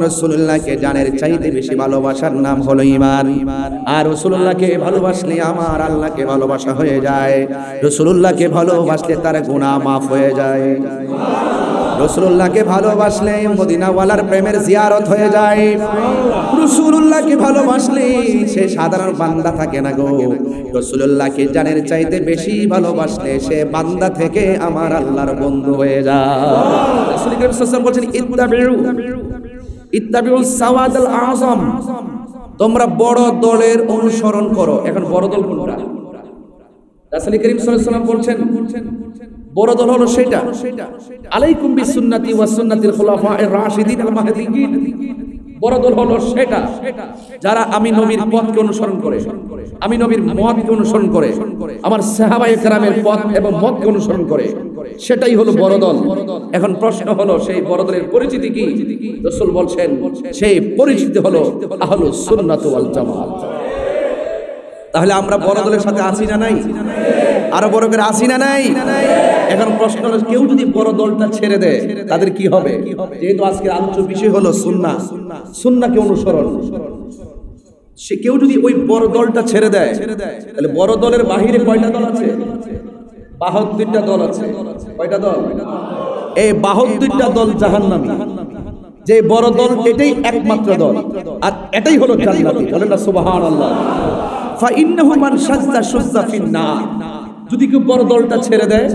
রাসূলুল্লাহকে জানের চাইতে বেশি ভালোবাসার নাম হলো ঈমান। আর রাসূলুল্লাহকে ভালোবাসলে আমার আল্লাহকে ভালোবাসা হয়ে যায়। রাসূলুল্লাহকে ভালোবাসলে তার গুনাহ মাফ হয়ে যায়। রাসূলুল্লাহকে ভালোবাসলে মদিনাওয়ালার প্রেমের জিয়ারত হয়ে যায়। রাসূলুল্লাহকে ভালোবাসলে সে সাধারণ বান্দা থাকে না গো। রাসূলুল্লাহকে জানের চাইতে বেশি ভালোবাসলে সে বান্দা থেকে আমার আল্লাহর বন্ধু হয়ে যায়। রাসূল করিম সাল্লাল্লাহু আলাইহি ওয়াসাল্লাম বলেন ইত্তাবিউ সাওয়াদাল আযম, তোমরা বড় দলের অনুসরণ করো। এখন বড় দল কোনটা? রাসূল করিম সাল্লাল্লাহু আলাইহি ওয়াসাল্লাম বলছেন বড় দল হলো সেটা, আলাইকুম বিসুন্নতি ওয়া সুন্নাতিল খুলাফায়ে রাশিদিন আল মাহদিয়িন। বড় দল হলো সেটা যারা আমি নবীর পথকে অনুসরণ করে, আমি নবীর মতকে অনুসরণ করে, আমার সাহাবায়ে কেরামের পথ এবং মতকে অনুসরণ করে, সেটাই হলো বড় দল। এখন প্রশ্ন হলো সেই বড় দলের পরিচিতি কি? রাসূল বলছেন সেই পরিচিতি হলো আহলুস সুন্নাত ওয়াল জামাত। তাহলে আমরা বড় দলের সাথে আছি না নাই? আরো বড় করে আছি না নাই? এখন প্রশ্ন হলো কেউ যদি বড় দলটা ছেড়ে দেয় তাদের কি হবে? যেহেতু আজকে আলোচ্য বিষয় হলো সুন্নাহ, সুন্নাহকে অনুসরণ, সে কেউ যদি ওই বড় দলটা ছেড়ে দেয় তাহলে বড় দলের বাহিরে কয়টা দল আছে? 72টা দল আছে। কয়টা দল? এই 72টা দল জাহান্নামী। যে বড় দল এটাই একমাত্র দল, আর এটাই হলো জান্নাতি। বলেন না সুবহানাল্লাহ। ফাইন্নাহু মান শাজ্জা শুজ্জা ফিন্নার। যদি কেউ বড় দলটা ছেড়ে দেয়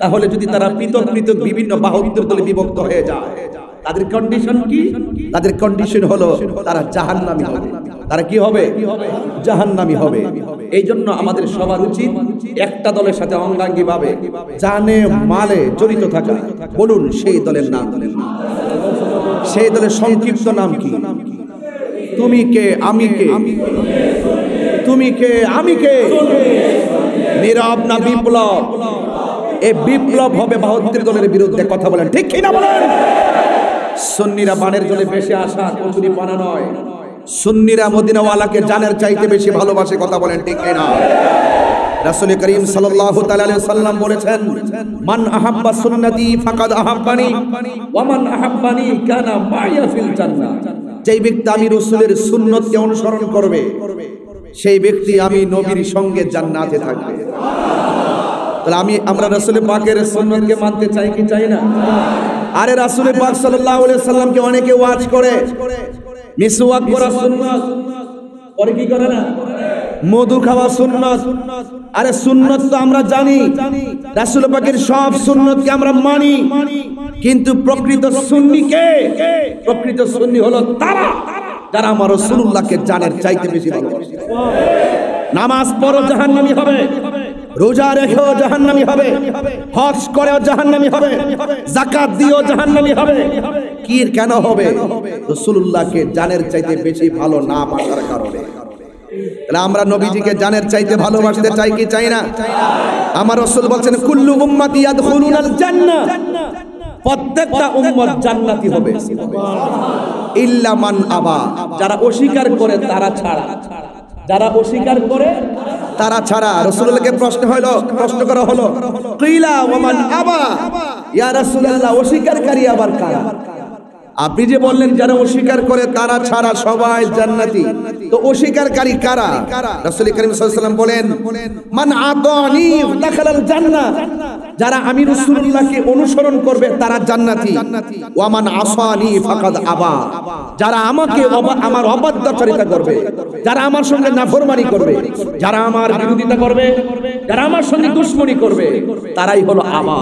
তাহলে যদি তারা পৃথক পৃথক বিভিন্ন 72 দলে বিভক্ত হয়ে যায়, তাদের কন্ডিশন কি? তাদের কন্ডিশন হলো তারা জাহান্নামী হবে। তারা কি হবে? জাহান্নামী হবে। এই জন্য আমাদের সবার উচিত একটা দলের সাথে অঙ্গাঙ্গী ভাবে জানে মালে জড়িত থাকা। বলুন সেই দলের নাম, সেই দলের সংক্ষিপ্ত নাম কি? তুমি কে আমি কে? তুমি কে আমি কে? নীরব না বিপ্লব? এই বিপ্লব হবে 72 দলের বিরুদ্ধে। কথা বলেন ঠিক কি না বলেন? সুন্নিরা বানের জলে ভেসে আসা কচুরি পানা নয়, সুন্নিরা মদিনাওয়ালাকে জানের চাইতে বেশি ভালোবাসে। কথা বলেন ঠিক কি না? রাসূল করিম সাল্লাল্লাহু তাআলা আলাইহি সাল্লাম বলেছেন মান আহাব্বা সুন্নতি ফাকাদ আহাব্বানি ওয়া মান আহাব্বানি কানা মাইয়া ফিল জান্নাহ। যেই ব্যক্তি আমি রাসূলের সুন্নতকে অনুসরণ করবে সেই ব্যক্তি আমি নবীর সঙ্গে জান্নাতে থাকবে। তাহলে আমরা রাসূল পাকের সুন্নতকে মানতে চাই কি চাই না? আরে রাসূল পাক সাল্লাল্লাহু আলাইহি সাল্লামকে অনেকে ওয়াজ করে মিসওয়াক করা সুন্নাত, পরে কি করে না? মধু খাওয়া সুন্নাত। আরে সুন্নাত তো আমরা জানি, রাসূল পাকের সব সুন্নতকে আমরা মানি, কিন্তু প্রকৃত সুন্নি কে? প্রকৃত সুন্নি হলো তারা যারা আমার রাসূলুল্লাহকে জানের চাইতে বেশি ভালোবাসে। নামাজ পড়ো জাহান্নামী হবে, রোজা রেখেও জাহান্নামী হবে, হজ করেও জাহান্নামী হবে, যাকাত দিও জাহান্নামী হবে। কি কেন হবে? রাসূলুল্লাহকে জানের চাইতে বেশি ভালো না বাসার কারণে। তাহলে আমরা নবীজিকে জানের চাইতে ভালোবাসতে চাই কি চাই না? আমার রাসূল বলছেন কুল্লু উম্মতি ইয়াদখুলুনাল জান্নাহ, প্রত্যেকটা উম্মত জান্নাতি হবে ইল্লা মান আবা, যারা অস্বীকার করে তারা ছাড়া। যারা অস্বীকার করে তারা ছাড়া। রাসূলুল্লাহকে প্রশ্ন করা হলো কিলা ওয়া মান আবা, ইয়া রাসূলুল্লাহ অস্বীকারকারী আবার কারা? আপনি যে বললেন যারা অস্বীকার করে তারা ছাড়া সবাই জান্নাতি, তো অস্বীকারকারী কারা? রাসূল করিম সাল্লাল্লাহু আলাইহি ওয়াসাল্লাম বলেন মান আতানি দাখালাল জান্নাহ, যারা আমি রাসূলুল্লাহকে অনুসরণ করবে তারা জান্নাতি। ওয়া মান আসানি ফাকাদ আবা, যারা আমাকে আমার অবাধ্যচারিতা করবে, যারা আমার সঙ্গে নাফরমানি করবে, যারা আমার বিরোধিতা করবে, যারা আমার সঙ্গে দুশমনি করবে, তারাই হলো আবা,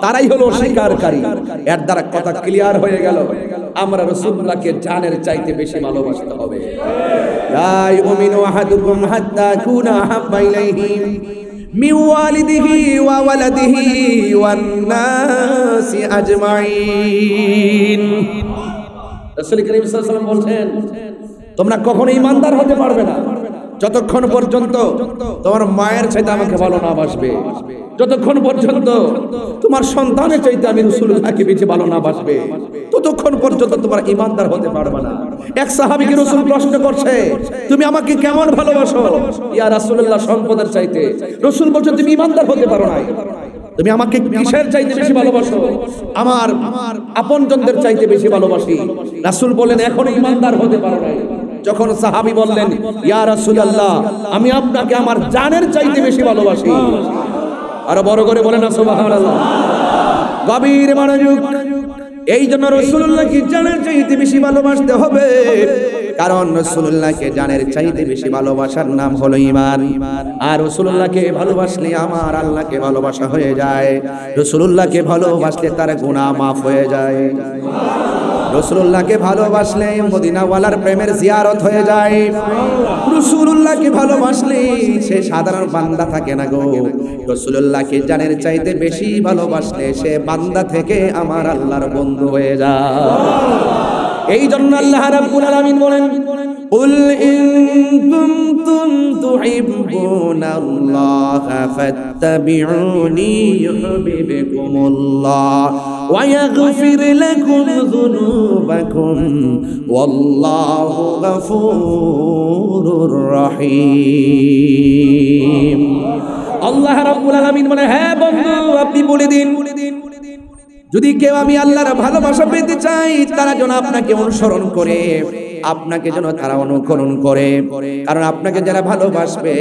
তারাই হলো অস্বীকারকারী। এর দ্বারা কথা ক্লিয়ার হয়ে গেল আমরা রাসূলুল্লাহকে জানের চাইতে বেশি ভালোবাসতে হবে। লা ইউমিনু আহাদুকুম হাত্তা কুনা আহাব্বা ইলাইহি মিন ওয়ালিদিহি ওয়া ওয়ালাদিহি ওয়ান নাসি আজমাইন। রাসূল করিম সাল্লাল্লাহু আলাইহি ওয়াসাল্লাম বলেন তোমরা কখনো ঈমানদার হতে পারবে না যতক্ষণ পর্যন্ত তোমার মায়ের চাইতে আমাকে ভালো না বাসবে, যতক্ষণ পর্যন্ত তোমার সন্তানের চাইতে আমি রাসূলুল্লাহকে বেশি ভালো না বাসবে, ততক্ষণ পর্যন্ত তোমরা ঈমানদার হতে পারবে না। এক সাহাবীকে রাসূল প্রশ্ন করছে তুমি আমাকে কেমন ভালোবাসো? ইয়া রাসূলুল্লাহ সম্পদের চাইতে। রাসূল বলছেন তুমি ঈমানদার হতে পারো না। তুমি আমাকে কিসের চাইতে বেশি ভালোবাসো? আমার আপনজনদের চাইতে বেশি ভালোবাসি। রাসূল বলেন এখনো ঈমানদার হতে পারো নাই। যখন সাহাবী বললেন ইয়া রাসূলুল্লাহ আমি আপনাকে আমার জানের চাইতে বেশি ভালোবাসি, আরো বড় করে বলেন না সুবহানাল্লাহ। গভীর মনোযোগ। এই জন্য রাসূলুল্লাহকে জানের চাইতে বেশি ভালোবাসতে হবে, কারণ রাসূলুল্লাহকে জানের চাইতে বেশি ভালোবাসার নাম হলো ঈমান। আর রাসূলুল্লাহকে ভালোবাসলে আমার আল্লাহকে ভালোবাসা হয়ে যায়। রাসূলুল্লাহকে ভালোবাসলে তার গুনাহ মাফ হয়ে যায়। রাসূলুল্লাহকে ভালোবাসলে মদিনাওয়ালার প্রেমের জিয়ারত হয়ে যায়। রাসূলুল্লাহকে ভালোবাসলে সে সাধারণ বান্দা থাকে না গো। রাসূলুল্লাহকে জানের চাইতে বেশি ভালোবাসলে সে বান্দা থেকে আমার আল্লাহর বন্ধু হয়ে যায়। এই জন্য আল্লাহ রাব্বুল আলামিন বলেন কুল ইন কুনতুম তুহিব্বুনাল্লাহা ফাত্তাবিউনি ইউহিব্বুকুমুল্লাহ ওয়া ইয়াগফির লাকুম যুনুবাকুম ওয়াল্লাহু গফুরুর রহিম। আল্লাহ রাব্বুল আলামিন বলে হ্যাঁ বন্ধু আপনি বলে দিন যদি কেউ আমি আল্লাহর ভালোবাসা পেতে চাই তারা যেন আপনাকে অনুসরণ করে, আপনাকে যেন তারা অনুকরণ করে, কারণ আপনাকে যারা ভালোবাসবে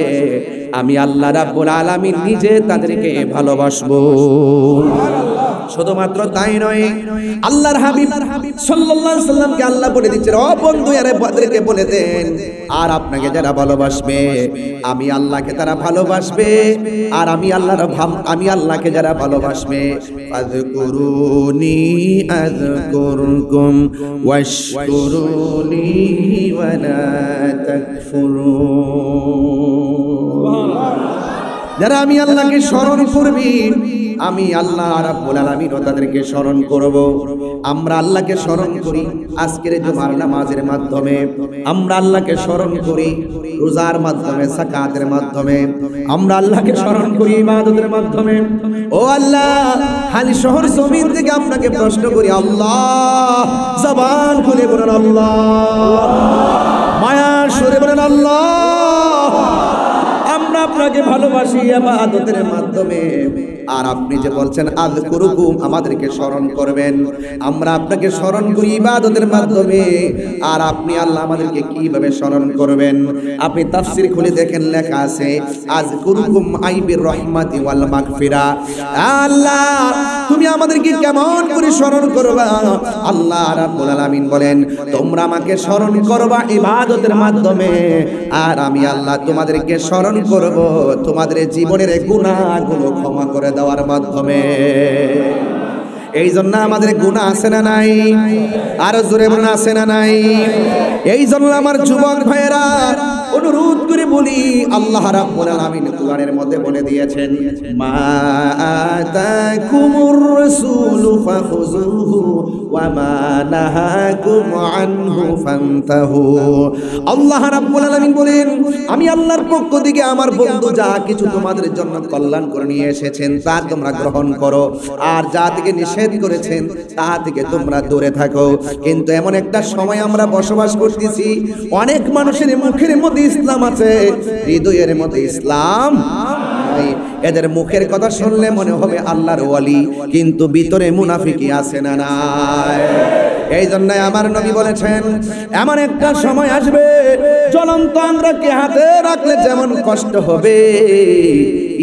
আমি আল্লাহ রাব্বুল আলামিন নিজে তাদেরকে ভালোবাসবো। শুধুমাত্র তাই নয়, আল্লাহর হাবিব সাল্লাল্লাহু আলাইহি সাল্লামকে আল্লাহ বলে দিচ্ছেন ও বন্ধু আরে তাদেরকে বলে দেন আর আপনাকে যারা ভালোবাসবে আমি আল্লাহকে তারা ভালোবাসবে, আর আমি আল্লাহকে যারা ভালোবাসবে ফাযকুরুনি আযকুরকুম ওয়াশকুরুনি ওয়া লা তাকফুরুন। যারা আমি আল্লাহকে স্মরণ করবি আমি আল্লাহ রাব্বুল আলামিন তাদেরকে স্মরণ করব। আমরা আল্লাহকে স্মরণ করি আজকের জুমার নামাজের মাধ্যমে, আমরা আল্লাহকে স্মরণ করি রোজার মাধ্যমে, যাকাতের মাধ্যমে, আমরা আল্লাহকে স্মরণ করি ইবাদতের মাধ্যমে। ও আল্লাহ হালি শহর জমিন থেকে আপনাকে প্রশ্ন করি আল্লাহ, জবান খুলে বলেন আল্লাহ, মায়া সুরে বলেন আল্লাহ। আমরা আপনাকে ভালোবাসি ইবাদতের মাধ্যমে, আর আপনি যে বলছেন আযকুরুকুম আমাদেরকে স্মরণ করবেন, আমরা আপনাকে স্মরণ করি ইবাদতের মাধ্যমে, আর আপনি আল্লাহ আমাদেরকে কিভাবে স্মরণ করবেন? আপনি তাফসীর খুলে দেখেন লেখা আছে আযকুরুকুম আইবির রহমাতি ওয়াল মাগফিরা। আল্লাহ তুমি আমাদেরকে কেমন করে স্মরণ করবা? আল্লাহ রাব্বুল আলামিন বলেন তোমরা আমাকে স্মরণ করবা ইবাদতের মাধ্যমে, আর আমি আল্লাহ তোমাদেরকে স্মরণ করব তোমাদের জীবনের গুনাহগুলো ক্ষমা করে দেওয়ার মাধ্যমে। এই জন্য আমাদের গুনাহ আছে না নাই? আরো জোরে বলেন আছে না নাই? এই জন্য আমার যুবক ভাইয়েরা অনুরোধ করে বলি আল্লাহ রাব্বুল আলামিন কোরআনের মধ্যে বলে দিয়েছেন মা আতাকুমুর রাসূলু ফাখুযুহু ওয়া মা নাহাকুম আনহু ফান্তাহু। আল্লাহ রাব্বুল আলামিন বলেন আমি আল্লাহর পক্ষ থেকে আমার বন্ধু যা কিছু তোমাদের জন্য কল্যাণ করে নিয়ে এসেছেন তা তোমরা গ্রহণ করো, আর যা থেকে নিষেধ করেছেন তা থেকে তোমরা দূরে থাকো। কিন্তু এমন একটা সময় আমরা বসবাস করতেছি অনেক মানুষের মুখের মধ্যে ইসলাম আছে, হৃদয়ের মধ্যে ইসলাম নাই। এদের মুখের কথা শুনলে মনে হবে আল্লাহর ওয়ালি, কিন্তু ভিতরে মুনাফিকি আছে না নাই? এই জন্য আমার নবী বলেছেন এমন একটা সময় আসবে জ্বলন্ত আঙ্গুরকে হাতে রাখলে যেমন কষ্ট হবে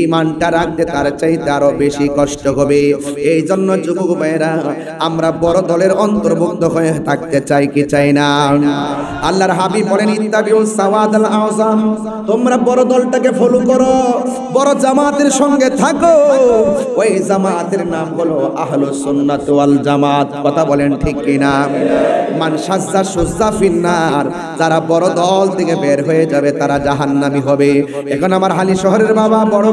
ঈমানটা রাখতে তার চাইতে আরো বেশি কষ্ট হবে। এই জন্য যুবক ভাইরা আমরা বড় দলের অন্তর্ভুক্ত হয়ে থাকতে চাই কি চাই না? আল্লাহর হাবিব বলেন ইত্তাবিউস সাওয়াদাল আযম, তোমরা বড় দলটাকে ফলো করো, বড় জামাতের সঙ্গে থাকো। ওই জামাতের নাম হলো আহলুস সুন্নাত ওয়াল জামাত। কথা বলেন ঠিক কি না? মান শাজ্জা সুজ্জা ফিন্নার, যারা বড় দল থেকে বের হয়ে যাবে তারা জাহান্নামী হবে। এখন আমার হালি শহরের বাবা বড়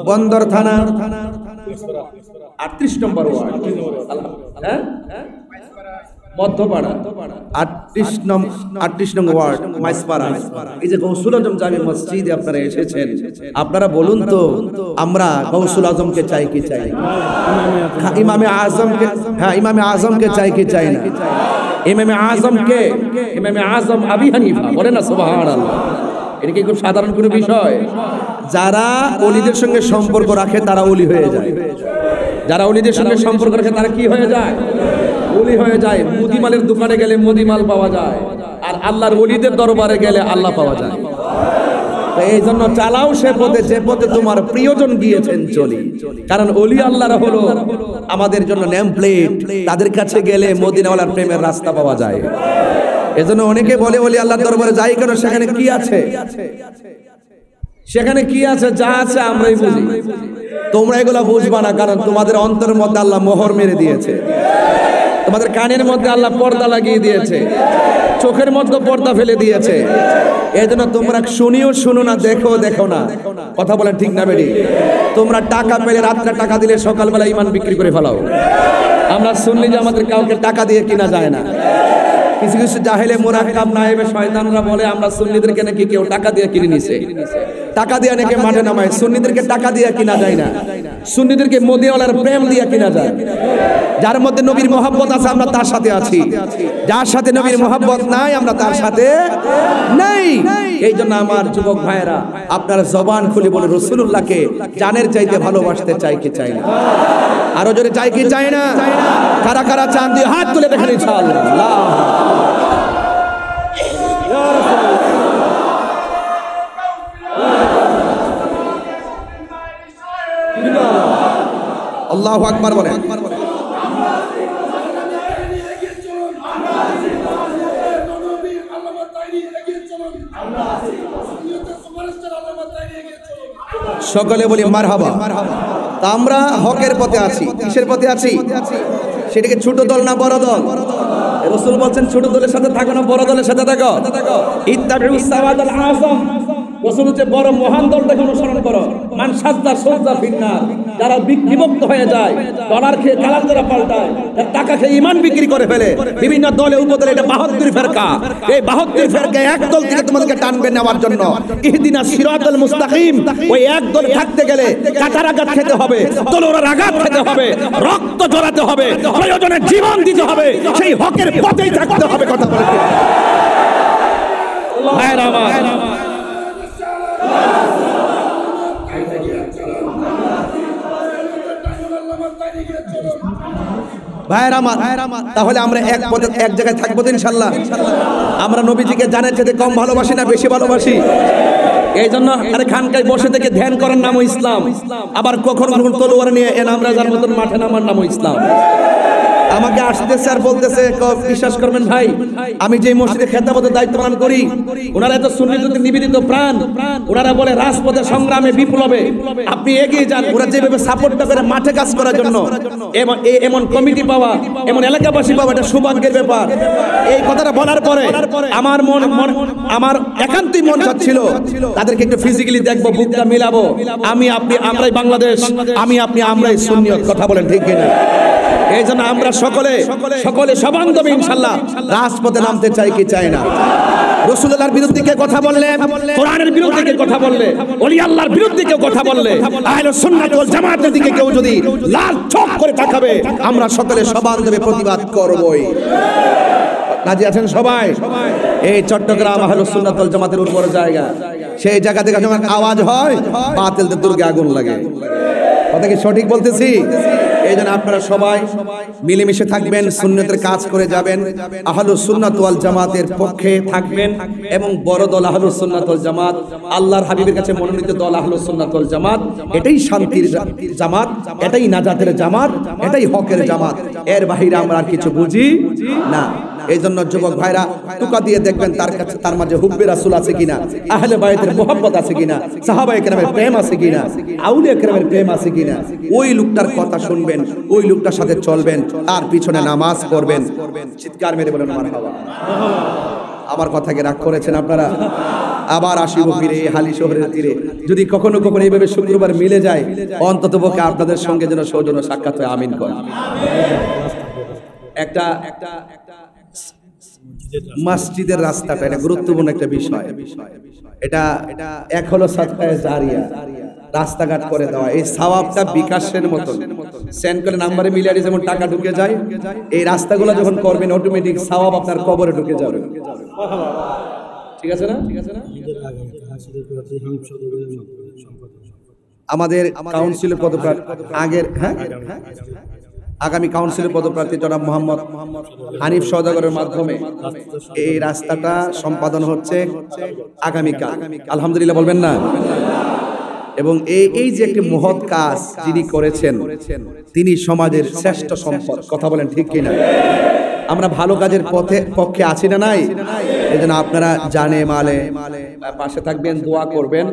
বন্দর থানা 38 নম্বর ওয়ার্ড, হ্যাঁ মধ্যপাড়া 38 নং ওয়ার্ড মাইসপাড়া। এই যে গৌসুল আজম জামে মসজিদে আপনারা এসেছেন, আপনারা বলুন তো আমরা গৌসুল আজমকে চাই কি চাই? ইমামে আজমকে, হ্যাঁ ইমামে আজমকে চাই কি চাই না? ইমামে আজম আবি হানিফা, বলেন না সুবহানাল্লাহ। এটা কি খুব সাধারণ কোনো বিষয়? যারা ওলিদের সঙ্গে সম্পর্ক রাখে তারা ওলি হয়ে যায়। যারা ওলিদের সঙ্গে সম্পর্ক রাখে তারা কি হয়ে যায়? ওলি হয়ে যায়। মুদিমালের দোকানে গেলে মুদিমাল পাওয়া যায়, আর আল্লাহর ওলিদের দরবারে গেলে আল্লাহ পাওয়া যায়। এই জন্য চালাও সে পথে যে পথে তোমার প্রিয়জন গিয়েছেন চলি। কারণ ওলি আল্লাহরা হলো আমাদের জন্য নেম প্লেট, তাদের কাছে গেলে মদিনাওয়ালার প্রেমের রাস্তা পাওয়া যায়। এজন্য অনেকে বলে ওলি আল্লাহর দরবারে যাই কেন, সেখানে কি আছে? সেখানে কি আছে? যা আছে আমরাই বুঝি, তোমরা এগুলা বুঝবা না। কারণ তোমাদের অন্তরের মধ্যে আল্লাহ মোহর মেরে দিয়েছে, তোমাদের কানের মধ্যে আল্লাহ পর্দা লাগিয়ে দিয়েছে, চোখের মধ্যে পর্দা ফেলে দিয়েছে। এই জন্য তোমরা শুনিও শুনো না, দেখো দেখো না। কথা বলেন ঠিক না বেরি? তোমরা টাকা পেলে রাত্রে টাকা দিলে সকালবেলা ইমান বিক্রি করে ফেলাও। আমরা শুনলি যে আমাদের কাউকে টাকা দিয়ে কিনা যায় না। কিছু কিছু জাহেলে মুরাক্কাব নায়েবে শয়তানরা বলে আমরা সুন্নিদেরকে নাকি কেউ টাকা দিয়ে কিনে নিছে, টাকা দিয়ে নাকি মাঠে নামায়। সুন্নিদেরকে টাকা দিয়ে কিনা যায় না, সুন্নিদেরকে মদিনাওয়ালার প্রেম দিয়ে কিনা যায়। যার মধ্যে নবীর মহব্বত আছে আমরা তার সাথে আছি, যার সাথে নবীর মহব্বত নাই আমরা তার সাথে নাই। এই জন্য আমার যুবক ভাইয়েরা, আপনারা জবান খুলে বলে রাসূলুল্লাহকে জানের চাইতে ভালোবাসতে চাই কি চাই না? আরো জোরে চাই কি চাই না? কারা কারা চান দিয়ে হাত তুলে দেখেন ইনশাআল্লাহ। আল্লাহু আকবার বলেন। সকলে বলি মারহাবা। তা আমরা হকের পথে আছি। কিসের পথে আছি? সেটাকে ছোট দল না বড় দল? রাসূল বলছেন ছোট দলের সাথে থাকো না বড় দলের সাথে থাকো। ইত্তাবিউস সাওয়াদাল আযম। রাসূল হচ্ছে বড় মহান দলটাকে অনুসরণ করো। মান সাজ্জা সুজ্জা ফিন্নার। যারা বিভক্ত হয়ে যায়, ডলার খেয়ে কালার দ্বারা পাল্টায়, টাকা খেয়ে ঈমান বিক্রি করে ফেলে, বিভিন্ন দলে উপদলে, এটা 72 ফেরকা। এই 72 ফেরকা এক দল থেকে তোমাদেরকে টানবে নেওয়ার জন্য। ইহদিনাস সিরাতাল মুস্তাকিম। ওই এক দল থাকতে গেলে কাটার আঘাত খেতে হবে, তলোয়ারের আঘাত খেতে হবে, রক্ত ঝরাতে হবে, প্রয়োজনে জীবন দিতে হবে। সেই হকের পথেই থাকতে হবে। কথা বলে ভাইরা আমার, ভাইরা আমার, তাহলে আমরা এক পথে এক জায়গায় থাকবো তো ইনশাআল্লাহ। আমরা নবীজিকে জানের চেয়ে কম ভালোবাসি না বেশি ভালোবাসি? এই জন্য আরে খানকায় বসে থেকে ধ্যান করার নামও ইসলাম, আবার কখনো কখনো তলোয়ার নিয়ে এনাম রাজার মতন মাঠে নামার নামও ইসলাম। আমাকে আসতেছে আর বলতেছে, বিশ্বাস করবেন ভাই, আমি যে মসজিদে খেতাবতের দায়িত্ব পালন করি, ওনারা এত সুন্নিতে নিবেদিত প্রাণ, ওনারা বলে রাজপথে সংগ্রামে বিপ্লবে আপনি এগিয়ে যান। ওরা যেভাবে সাপোর্টটা করে মাঠে কাজ করার জন্য, এমন কমিটি পাওয়া, এমন এলাকাবাসী পাওয়া, এটা সৌভাগ্যের ব্যাপার। এই কথাটা বলার পরে আমার একান্তই মন চাচ্ছিল তাদেরকে একটু ফিজিক্যালি দেখবো, বুকটা মিলাবো। আমি আপনি আমরাই বাংলাদেশ, আমি আপনি আমরাই সুন্নিয়ত। কথা বলেন ঠিক কিনা? এই জন্য আমরা সকলে সবান্ধবে ইনশাআল্লাহ রাজপথে নামতে চাই কি চাই না? রাসূলুল্লাহর বিরুদ্ধে কে কথা বললে, কোরআনের বিরুদ্ধে কে কথা বললে, ওলি আল্লাহর বিরুদ্ধে কেউ কথা বললে, আহলুস সুন্নাত ওয়াল জামাতের দিকে কেউ যদি লাল চোখ করে তাকাবে, আমরা সকলে সবান্ধবে প্রতিবাদ করবই। রাজি আছেন সবাই? এই চট্টগ্রাম আহলুস সুন্নাত ওয়াল জামাতের উপর জায়গা, সেই জায়গা থেকে যখন আওয়াজ হয় বাতিলদের দুর্গে আগুন লাগে। কথা কি সঠিক বলতেছি? এই জন্য আপনারা সবাই মিলেমিশে থাকবেন, সুন্নতের কাজ করে যাবেন, আহলুস সুন্নাত ওয়াল জামাতের পক্ষে থাকবেন। এবং বড় দল আহলুস সুন্নাত ওয়াল জামাত, আল্লাহর হাবিবের কাছে মনোনীত দল আহলুস সুন্নাত ওয়াল জামাত, এটাই শান্তির জামাত, এটাই নাজাতের জামাত, এটাই হকের জামাত। এর বাহিরে আমরা আর কিছু বুঝি না। এই জন্য যুবক ভাইরা টুকা দিয়ে দেখবেন তার কাছে, তার মাঝে হুব্বে রাসূল আছে কিনা, আহলে বাইতের মুহাব্বত আছে কিনা, সাহাবায়ে কেরামের প্রেম আছে কিনা, আউলিয়া কেরামের প্রেম আছে কিনা। ওই লোকটার কথা শুনবেন, ওই লোকটার সাথে চলবেন, তার পিছনে নামাজ পড়বেন। চিৎকার মেরে বলেন মারহাবা। আমার কথাকে রাগ করেছেন আপনারা? আবার আসিব ফিরে হালি শহরের তীরে। যদি কখনো কখনো এইভাবে শুক্রবার মিলে যায়, অন্ততপক্ষে আপনাদের সঙ্গে যেন সৌজন্য সাক্ষাৎ হয়। আমিন করেন। একটা মসজিদের রাস্তাটা এটা গুরুত্বপূর্ণ একটা বিষয়। এটা এক হলো সাদকায়ে জারিয়া, রাস্তাঘাট করে দেওয়া। এই সওয়াবটা বিকাশের মতো সেন্ড করে নাম্বারে মিলিয়ে যেমন টাকা ঢুকে যায়, এই রাস্তাগুলো যখন করবেন অটোমেটিক সওয়াব আপনার কবরে ঢুকে যাবে। ঠিক আছে না? আমাদের কাউন্সিলের পদপ্রার্থী আগামী কাউন্সিলের পদপ্রার্থী জনাব মোহাম্মদ হানিফ সওদাগরের মাধ্যমে এই রাস্তাটা সম্পাদন হচ্ছে আগামীকাল। আলহামদুলিল্লাহ বলবেন না? এবং এই যে একটি মহৎ কাজ যিনি করেছেন, তিনি সমাজের শ্রেষ্ঠ সম্পদ। কথা বলেন ঠিক কিনা? আমরা ভালো কাজের পক্ষে আছি না নাই? এই জন্য আপনারা জানে মালে পাশে থাকবেন, দোয়া করবেন।